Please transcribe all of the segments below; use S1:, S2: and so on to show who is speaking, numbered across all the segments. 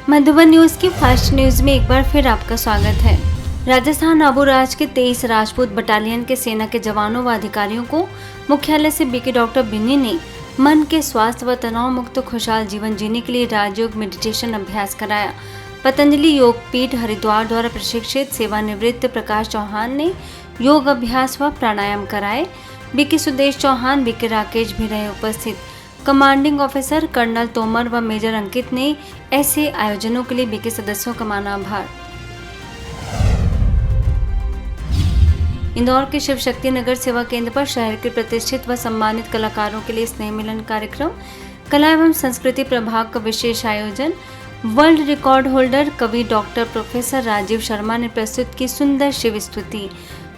S1: Madhuban news की fast news में एक बार फिर आपका स्वागत है। राजस्थान अबुराज के 23 राजपूत बटालियन के सेना के जवानों व अधिकारियों को मुख्यालय से बीके डॉक्टर बिन्नी ने मन के स्वास्थ्य व तनाव मुक्त खुशहाल जीवन जीने के लिए राजयोग मेडिटेशन अभ्यास कराया। पतंजलि योग पीठ हरिद्वार द्वारा प्रशिक्षित सेवानिवृत्त प्रकाश चौहान ने योग अभ्यास व प्राणायाम कराए। बीके सुदेश चौहान, बीके राकेश भी रहे उपस्थित। कमांडिंग ऑफिसर कर्नल तोमर व मेजर अंकित ने ऐसे आयोजनों के लिए बीके सदस्यों का माना आभार। इंदौर के शिव शक्ति नगर सेवा केंद्र पर शहर के प्रतिष्ठित व सम्मानित कलाकारों के लिए स्नेह मिलन कार्यक्रम, कला एवं संस्कृति प्रभाग का विशेष आयोजन। वर्ल्ड रिकॉर्ड होल्डर कवि डॉक्टर प्रोफेसर राजीव शर्मा ने प्रस्तुत की सुंदर शिव स्तुति।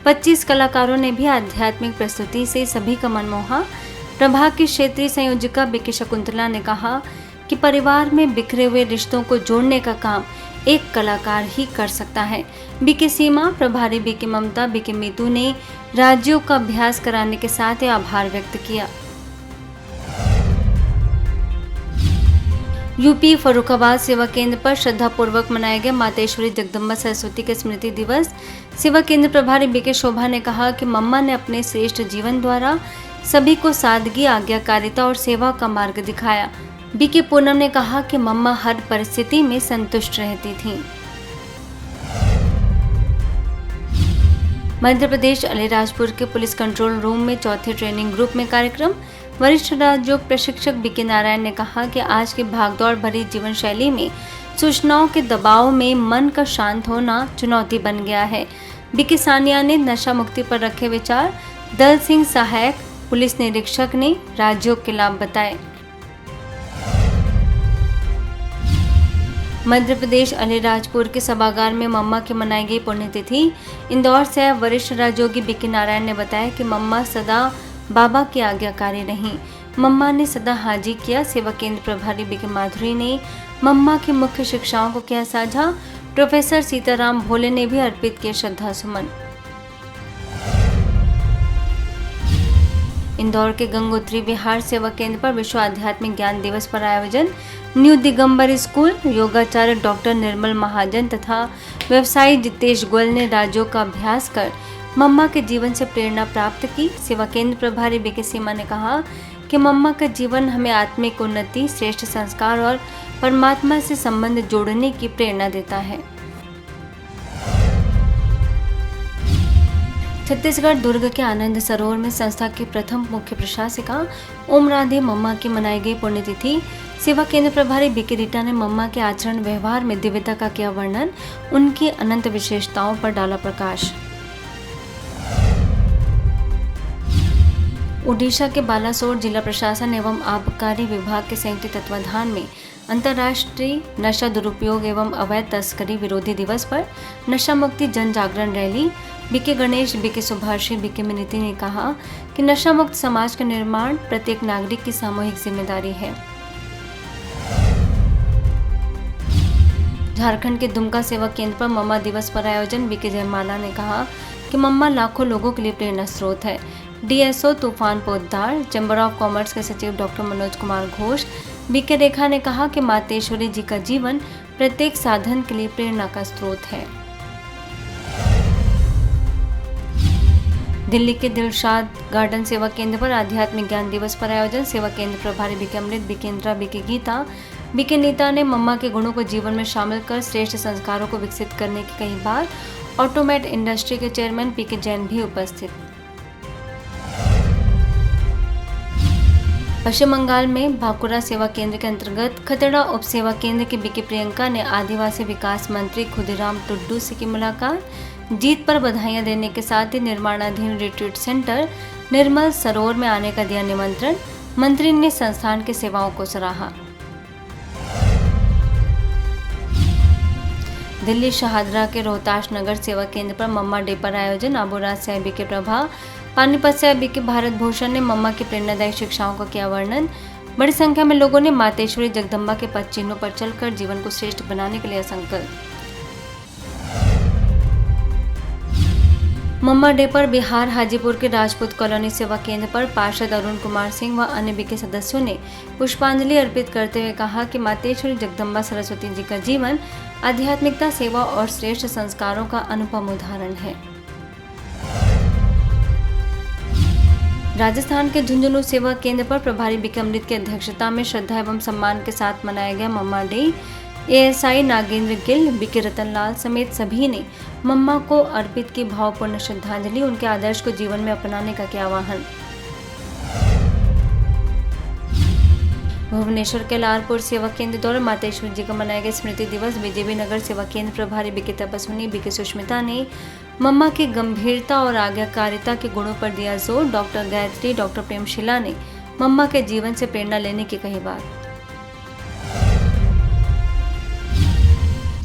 S1: 25 कलाकारों ने भी आध्यात्मिक प्रस्तुति से सभी का मन मोहा। प्रभाग की क्षेत्रीय संयोजिका बीके शकुंतला ने कहा कि परिवार में बिखरे हुए रिश्तों को जोड़ने का काम एक कलाकार ही कर सकता है। बीके सीमा प्रभारी बीके ममता, बीके मीतू ने राज्यों का अभ्यास कराने के साथ ही आभार व्यक्त किया। यूपी फर्रुखाबाद सेवा केंद्र पर श्रद्धापूर्वक मनाया गया मातेश्वरी जगदम्बा सरस्वती के स्मृति दिवस। सेवा केंद्र प्रभारी बीके शोभा ने कहा कि मम्मा ने अपने श्रेष्ठ जीवन द्वारा सभी को सादगी, आज्ञाकारिता और सेवा का मार्ग दिखाया। बीके पूनम ने कहा कि मम्मा हर परिस्थिति में संतुष्ट रहती थीं। मध्य प्रदेश अलीराजपुर के पुलिस कंट्रोल रूम में चौथे ट्रेनिंग ग्रुप में कार्यक्रम। वरिष्ठ राजयोग प्रशिक्षक बीके नारायण ने कहा कि आज की भागदौड़ भरी जीवन शैली में सूचनाओं के दबाव में मन का शांत होना चुनौती बन गया है। बीके सानिया ने नशा मुक्ति पर रखे विचार। दल सिंह सहायक पुलिस निरीक्षक ने राजयोग के लाभ बताए। मध्य प्रदेश अलीराजपुर के सभागार में मम्मा की मनाई गई पुण्यतिथि। इंदौर से वरिष्ठ राजयोगी बीके नारायण ने बताया कि मम्मा सदा बाबा की आज्ञाकारी रहीं। मम्मा ने सदा हाजी किया। सेवा केंद्र प्रभारी बीके माधुरी ने मम्मा की मुख्य शिक्षाओं को किया साझा। प्रोफेसर सीताराम भोले ने भी अर्पित किए श्रद्धा सुमन। इंदौर के गंगोत्री विहार सेवा केंद्र पर विश्व आध्यात्मिक ज्ञान दिवस पर आयोजन। न्यू दिगंबर स्कूल योगाचार्य डॉक्टर निर्मल महाजन तथा व्यवसायी जितेश गोयल ने राजयोग का अभ्यास कर मम्मा के जीवन से प्रेरणा प्राप्त की। सेवा केंद्र प्रभारी बीके सीमा ने कहा कि मम्मा का जीवन हमें आत्मिक उन्नति, श्रेष्ठ संस्कार और परमात्मा से संबंध जोड़ने की प्रेरणा देता है। छत्तीसगढ़ दुर्ग के आनंद सरोवर में संस्था की प्रथम मुख्य प्रशासिका ओम राधे मम्मा की मनाई गई पुण्यतिथि। सेवा केंद्र प्रभारी बीके रीटा ने मम्मा के आचरण व्यवहार में दिव्यता का किया वर्णन। उनकी अनंत विशेषताओं पर डाला प्रकाश। ओडिशा के बालासोर जिला प्रशासन एवं आबकारी विभाग के संयुक्त तत्वाधान में अंतर्राष्ट्रीय नशा दुरुपयोग एवं अवैध तस्करी विरोधी दिवस पर नशा मुक्ति जन जागरण रैली। BK Ganesh, BK Subhashi, BK Miniti ने कहा कि नशा मुक्त समाज का निर्माण प्रत्येक नागरिक की सामूहिक जिम्मेदारी है। झारखंड के दुमका सेवा केंद्र पर मम्मा दिवस पर आयोजन। बीके जयमाला ने कहा कि मम्मा लाखों लोगों के लिए प्रेरणा स्रोत है। डीएसओ तूफान पोद्दार, चैम्बर ऑफ कॉमर्स के सचिव डॉक्टर मनोज कुमार घोष, बीके रेखा ने कहा कि मातेश्वरी जी का जीवन प्रत्येक साधन के लिए प्रेरणा का स्रोत है। दिल्ली के दिलशाद गार्डन सेवा केंद्र पर आध्यात्मिक ज्ञान दिवस पर आयोजन। सेवा केंद्र प्रभारी BK Amrit, BK Indra, BK Geeta, BK Neeta ने मम्मा के गुणों को जीवन में शामिल कर श्रेष्ठ संस्कारों को विकसित करने की कही बात। ऑटोमेट इंडस्ट्री के चेयरमैन पीके जैन भी उपस्थित। पश्चिम बंगाल में भाकुरा सेवा केंद्र के अंतर्गत खतड़ा उप सेवा केंद्र की बीके प्रियंका ने आदिवासी विकास मंत्री खुदीराम टुड्डू से की मुलाकात। जीत पर बधाइयां देने के साथ ही निर्माणाधीन रिट्रीट सेंटर निर्मल सरोवर में आने का दिया निमंत्रण। मंत्री ने संस्थान की सेवाओं को सराहा। दिल्ली शहादरा के रोहताश नगर सेवा केंद्र पर मम्मा डे पर आयोजन। अबुराज से बीके प्रभा, पानीपत से बीके भारत भूषण ने मम्मा की प्रेरणादायक शिक्षाओं का किया वर्णन। बड़ी संख्या में लोगों ने मातेश्वरी जगदम्बा के पद चिन्हों पर चलकर जीवन को श्रेष्ठ बनाने के लिए संकल्प। मम्मा डे पर बिहार हाजीपुर के राजपूत कॉलोनी सेवा केंद्र पर पार्षद अरुण कुमार सिंह व अन्य बीके सदस्यों ने पुष्पांजलि अर्पित करते हुए कहा कि मातेश्वरी जगदम्बा सरस्वती जी का जीवन आध्यात्मिकता, सेवा और श्रेष्ठ संस्कारों का अनुपम उदाहरण है। राजस्थान के झुंझुनू सेवा केंद्र पर प्रभारी बीके अमृत की अध्यक्षता में श्रद्धा एवं सम्मान के साथ मनाया गया मम्मा day. ASI Nagendra Gill, BK Ratanlal समेत सभी ने मम्मा को अर्पित की भावपूर्ण श्रद्धांजलि। उनके आदर्श को जीवन में अपनाने का किया आह्वान। भुवनेश्वर के लालपुर सेवा केंद्र द्वारा मातेश्वरी जी का मनाया गया स्मृति दिवस। बीजेपी नगर सेवा केंद्र प्रभारी बीके तपस्विनी बीके सुष्मिता ने मम्मा की गंभीरता और आज्ञाकारिता के गुणों पर दिया जोर। डॉक्टर गायत्री, डॉक्टर प्रेमशिला ने मम्मा के जीवन से प्रेरणा लेने की कही बात।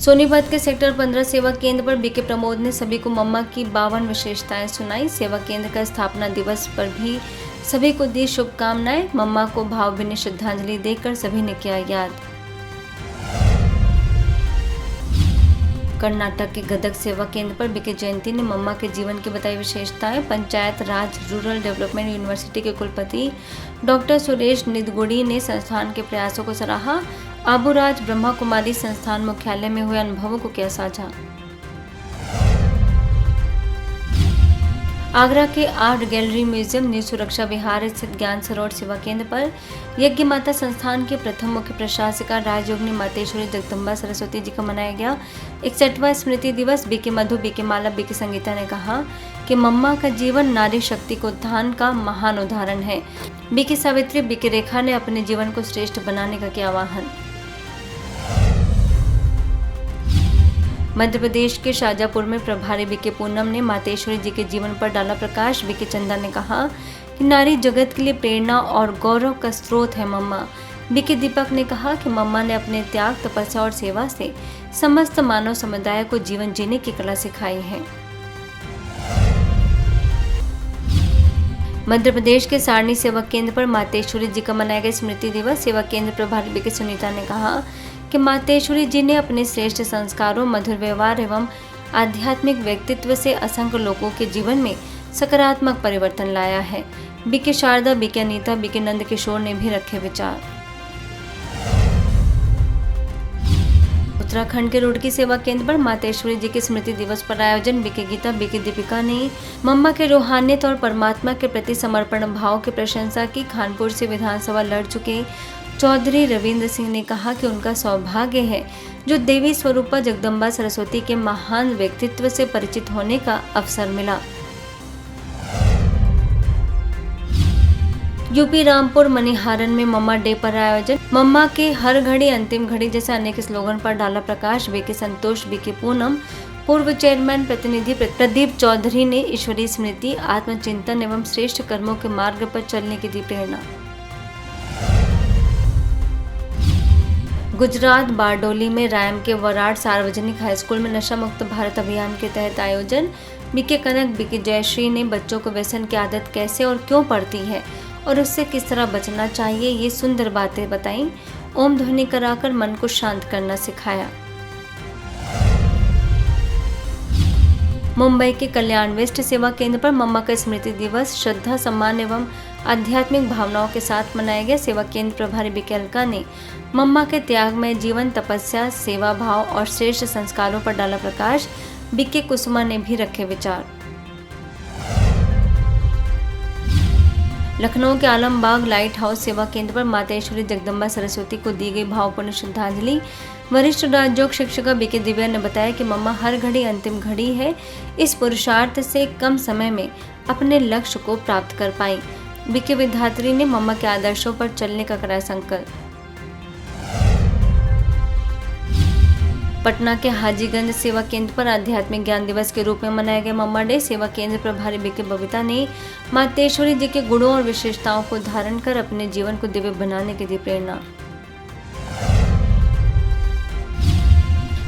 S1: सोनीपत के सेक्टर 15 सेवा केंद्र पर बीके प्रमोद ने सभी को मम्मा की 52 विशेषताएं सुनाई। सेवा केंद्र का स्थापना दिवस पर भी सभी को दी शुभकामनाएं। मम्मा को भावभीनी श्रद्धांजलि देकर सभी ने किया याद। कर्नाटक के गदग सेवा केंद्र पर बीके जयंती ने मम्मा के जीवन की बताई विशेषताएं। पंचायत राज रूरल डेवलपमेंट यूनिवर्सिटी के कुलपति डॉक्टर सुरेश निदगुड़ी ने संस्थान के प्रयासों को सराहा। आबूराज ब्रह्मा कुमारी संस्थान मुख्यालय में हुए अनुभवों को किया साझा। आगरा के आर्ट गैलरी म्यूजियम न्यू सुरक्षा विहार स्थित ज्ञान सरोवर सेवा केंद्र पर यज्ञ माता संस्थान के प्रथम मुख्य प्रशासिका राजयोगिनी मातेश्वरी जगदम्बा सरस्वती जी का मनाया गया 61वां स्मृति दिवस। बीके मधु, बीके माला, बीके संगीता ने कहा कि मम्मा का जीवन नारी शक्ति को उत्थान का महान उदाहरण है। बीके सावित्री, बीके रेखा ने अपने जीवन को श्रेष्ठ बनाने का किया आह्वान। मध्य प्रदेश के शाजापुर में प्रभारी बीके पूनम ने मातेश्वरी जी के जीवन पर डाला प्रकाश। बीके चंदा ने कहा कि नारी जगत के लिए प्रेरणा और गौरव का स्रोत है मम्मा। बीके दीपक ने कहा कि मम्मा ने अपने त्याग, तपस्या और सेवा से समस्त मानव समुदाय को जीवन जीने की कला सिखाई है। मध्य प्रदेश के सारणी सेवा केंद्र पर मातेश्वरी जी का मनाया गया स्मृति दिवस। सेवा केंद्र प्रभारी बीके सुनीता ने कहा कि मातेश्वरी जी ने अपने श्रेष्ठ संस्कारों, मधुर व्यवहार एवं आध्यात्मिक व्यक्तित्व से असंख्य लोगों के जीवन में सकारात्मक परिवर्तन लाया है। BK Sharda, BK Anita, BK Nand Kishore ने भी रखे विचार। उत्तराखंड के रुड़की सेवा केंद्र पर मातेश्वरी जी के स्मृति दिवस पर आयोजन। बीके गीता, बीके दीपिका ने मम्मा के रूहानियत और परमात्मा के प्रति समर्पण भाव की प्रशंसा की। खानपुर से विधानसभा लड़ चुके चौधरी रविंद्र सिंह ने कहा कि उनका सौभाग्य है जो देवी स्वरूपा जगदम्बा सरस्वती के महान व्यक्तित्व से परिचित होने का अवसर मिला। यूपी रामपुर मनिहारन में मम्मा डे पर आयोजन। मम्मा के हर घड़ी अंतिम घड़ी जैसे अनेक स्लोगन पर डाला प्रकाश। बीके संतोष, बीके पूनम, पूर्व चेयरमैन प्रतिनिधि प्रदीप चौधरी ने ईश्वरीय स्मृति, आत्मचिंतन एवं श्रेष्ठ कर्मों के मार्ग पर चलने की दी प्रेरणा। गुजरात बारडोली में रैम के वराड सार्वजनिक हाई स्कूल में नशा मुक्त भारत अभियान के तहत आयोजन। बीके कनक, बीके जयश्री ने बच्चों को व्यसन की आदत कैसे और क्यों पड़ती है और उससे किस तरह बचना चाहिए ये सुंदर बातें बताईं। ओम ध्वनि कराकर मन को शांत करना सिखाया। मुंबई के कल्याण वेस्ट सेवा केंद्र पर मम्मा का स्मृति दिवस श्रद्धा, सम्मान एवं आध्यात्मिक भावनाओं के साथ मनाया गया। सेवा केंद्र प्रभारी बीके अलका ने मम्मा के त्यागमय जीवन, तपस्या, सेवा भाव और श्रेष्ठ संस्कारों पर डाला प्रकाश। बीके कुसुमा ने भी रखे विचार। लखनऊ के आलमबाग लाइट हाउस सेवा केंद्र पर मातेश्वरी जगदम्बा सरस्वती को दी गई भावपूर्ण श्रद्धांजलि। वरिष्ठ राजयोग शिक्षिका बीके दिव्या ने बताया कि मम्मा हर घड़ी अंतिम घड़ी है। इस पुरुषार्थ से कम समय में अपने लक्ष्य को प्राप्त कर पाई। बीके विद्यार्थी ने मम्मा के आदर्शों पर चलने का कराया संकल्प। पटना के हाजीगंज सेवा केंद्र पर आध्यात्मिक ज्ञान दिवस के रूप में मनाया गया मम्मा डे। सेवा केंद्र प्रभारी बीके बबीता ने मातेश्वरी जी के गुणों और विशेषताओं को धारण कर अपने जीवन को दिव्य बनाने की दी प्रेरणा।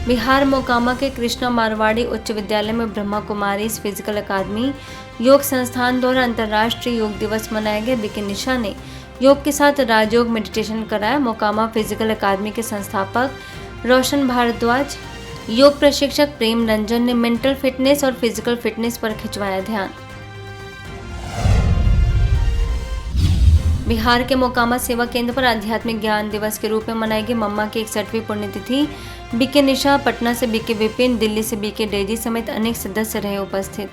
S1: बिहार मोकामा के कृष्णा मारवाड़ी उच्च विद्यालय में ब्रह्मा कुमारी फिजिकल अकादमी योग संस्थान द्वारा अंतर्राष्ट्रीय योग दिवस मनाया गया। बीके निशा ने योग के साथ राजयोग मेडिटेशन कराया। मोकामा फिजिकल अकादमी के संस्थापक रोशन भारद्वाज, योग प्रशिक्षक प्रेम रंजन ने मेंटल फिटनेस और फिजिकल फिटनेस पर खिंचवाया ध्यान। बिहार के मोकामा सेवा केंद्र पर आध्यात्मिक ज्ञान दिवस के रूप में मनाई गई मम्मा की 61वीं पुण्यतिथि। बीके निशा, पटना से बीके विपिन, दिल्ली से बीके डेजी समेत अनेक सदस्य रहे उपस्थित।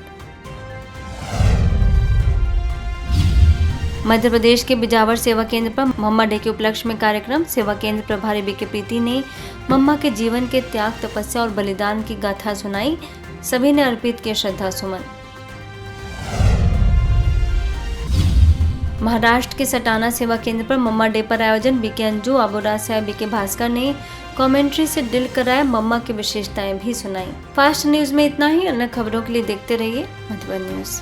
S1: मध्य प्रदेश के बिजावर सेवा केंद्र पर मम्मा डे के उपलक्ष्य में कार्यक्रम। सेवा केंद्र प्रभारी बीके प्रीति ने मम्मा के जीवन के त्याग, तपस्या और बलिदान की गाथा सुनाई। सभी ने अर्पित किए श्रद्धा सुमन। महाराष्ट्र के सटाना सेवा केंद्र पर मम्मा डे पर आयोजन। बीके अंजू, आबोरा से बीके भास्कर ने कमेंट्री से दिल कराया, मम्मा की विशेषताएं भी सुनाई। फास्ट न्यूज में इतना ही। अन्य खबरों के लिए देखते रहिए मधुबन न्यूज।